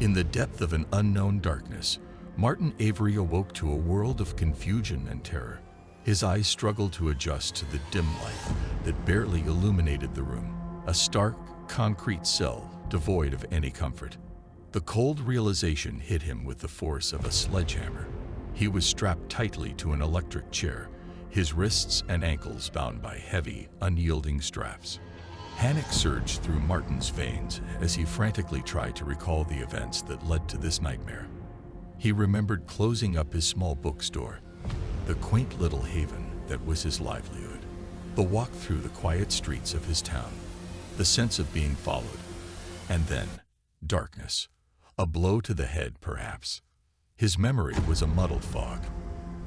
In the depth of an unknown darkness, Martin Avery awoke to a world of confusion and terror. His eyes struggled to adjust to the dim light that barely illuminated the room, a stark, concrete cell devoid of any comfort. The cold realization hit him with the force of a sledgehammer. He was strapped tightly to an electric chair, his wrists and ankles bound by heavy, unyielding straps. Panic surged through Martin's veins as he frantically tried to recall the events that led to this nightmare. He remembered closing up his small bookstore, the quaint little haven that was his livelihood, the walk through the quiet streets of his town, the sense of being followed, and then darkness, a blow to the head perhaps. His memory was a muddled fog.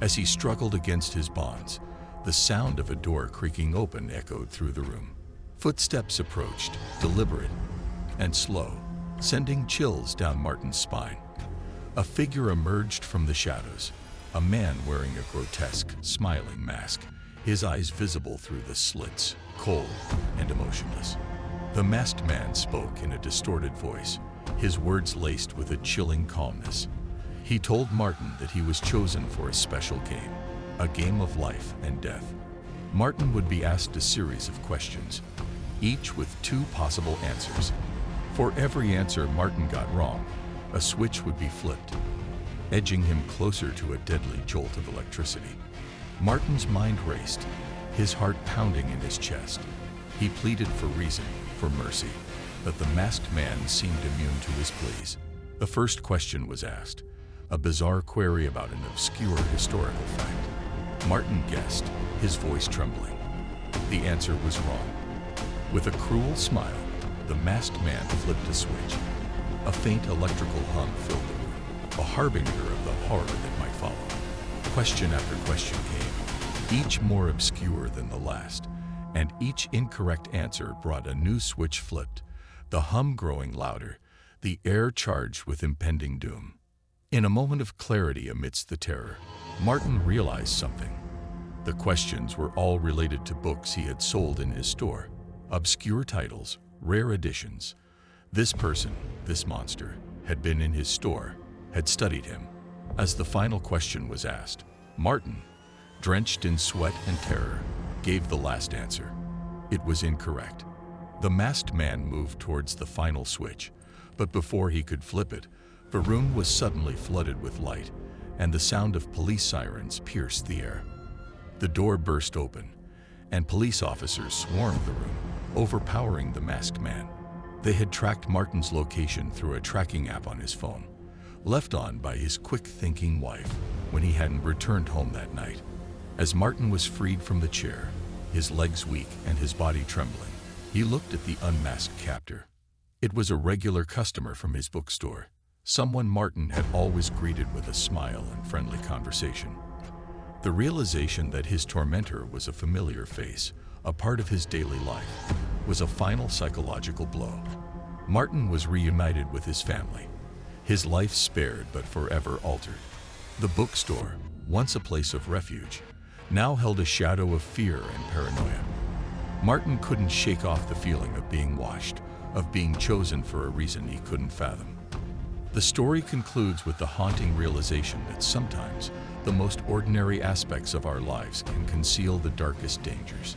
As he struggled against his bonds, the sound of a door creaking open echoed through the room. Footsteps approached, deliberate and slow, sending chills down Martin's spine. A figure emerged from the shadows, a man wearing a grotesque, smiling mask, his eyes visible through the slits, cold and emotionless. The masked man spoke in a distorted voice, his words laced with a chilling calmness. He told Martin that he was chosen for a special game, a game of life and death. Martin would be asked a series of questions, each with two possible answers. For every answer Martin got wrong, a switch would be flipped, edging him closer to a deadly jolt of electricity. Martin's mind raced, his heart pounding in his chest. He pleaded for reason, for mercy, but the masked man seemed immune to his pleas. The first question was asked, a bizarre query about an obscure historical fact. Martin guessed, his voice trembling. The answer was wrong. With a cruel smile, the masked man flipped a switch. A faint electrical hum filled the room, a harbinger of the horror that might follow. Question after question came, each more obscure than the last, and each incorrect answer brought a new switch flipped, the hum growing louder, the air charged with impending doom. In a moment of clarity amidst the terror, Martin realized something. The questions were all related to books he had sold in his store, obscure titles, rare editions. This person, this monster, had been in his store, had studied him. As the final question was asked, Martin, drenched in sweat and terror, gave the last answer. It was incorrect. The masked man moved towards the final switch, but before he could flip it, the room was suddenly flooded with light, and the sound of police sirens pierced the air. The door burst open, and police officers swarmed the room, overpowering the masked man. They had tracked Martin's location through a tracking app on his phone, left on by his quick-thinking wife when he hadn't returned home that night. As Martin was freed from the chair, his legs weak and his body trembling, he looked at the unmasked captor. It was a regular customer from his bookstore, someone Martin had always greeted with a smile and friendly conversation. The realization that his tormentor was a familiar face, a part of his daily life, was a final psychological blow. Martin was reunited with his family, his life spared but forever altered. The bookstore, once a place of refuge, now held a shadow of fear and paranoia. Martin couldn't shake off the feeling of being watched, of being chosen for a reason he couldn't fathom. The story concludes with the haunting realization that sometimes the most ordinary aspects of our lives can conceal the darkest dangers.